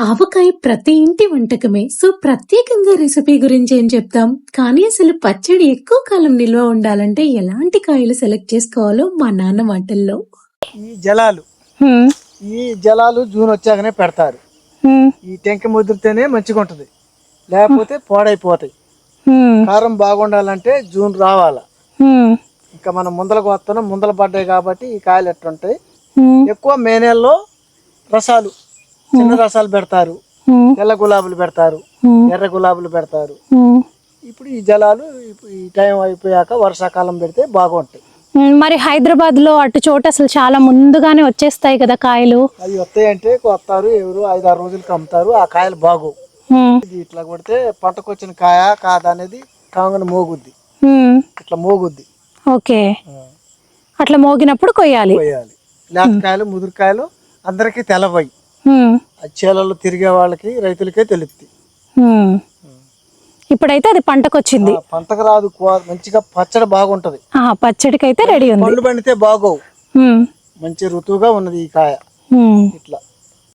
ఆవకాయ ప్రతి ఇంటి వంటకమే. సో ప్రత్యేకంగా రెసిపీ గురించి ఏం చెప్తాం, కానీ అసలు పచ్చడి ఎక్కువ కాలం నిల్వ ఉండాలంటే ఎలాంటి కాయలు సెలెక్ట్ చేసుకోవాలో మా నాన్న మాటల్లో. ఈ జలాలు జూన్ వచ్చాకనే పెడతారు. ఈ టెంక ముదిరితేనే మంచిగా ఉంటది, లేకపోతే పాడైపోతాయి. కారం బాగుండాలంటే జూన్ రావాలా. ఇంకా మనం ముందలకు వస్తున్నాం, ముందల పడ్డాయి కాబట్టి ఈ కాయలు ఎట్లుంటాయి. ఎక్కువ మే నెలలో రసాలు, చిన్న రసాలు పెడతారు, తెల్ల గులాబీలు పెడతారు, ఎర్ర గులాబీలు పెడతారు. ఇప్పుడు ఈ జలాలు ఈ టైం అయిపోయాక వర్షాకాలం పెడితే బాగుంటాయి. మరి హైదరాబాద్ లో అటు చోట అసలు చాలా ముందుగానే వచ్చేస్తాయి కదా కాయలు. అవి వస్తాయంటే వస్తారు, ఎవరు 5-6 రోజులకి అమ్ముతారు. ఆ కాయలు బాగోవు. ఇది ఇట్లా కొడితే పంటకు వచ్చిన కాయ కాదనేది కాంగన మోగుద్ది, ఇట్లా మోగుద్ది. ఓకే, అట్లా మోగినప్పుడు కొయ్యాలి. లేతకాయలు ముదురుకాయలు అందరికి తెలవయి. చేలలో తిరిగే వాళ్ళకి రైతులకే తెలుస్తుంది. ఇప్పుడైతే అది పంటకొచ్చింది. పంటకు రాదు, మంచిగా పచ్చడి బాగుంటది. పచ్చడికి అయితే రెడీ ఉంది. పండు పండితే బాగోవు. మంచి ఋతువుగా ఉన్నది ఈ కాయ. ఇట్లా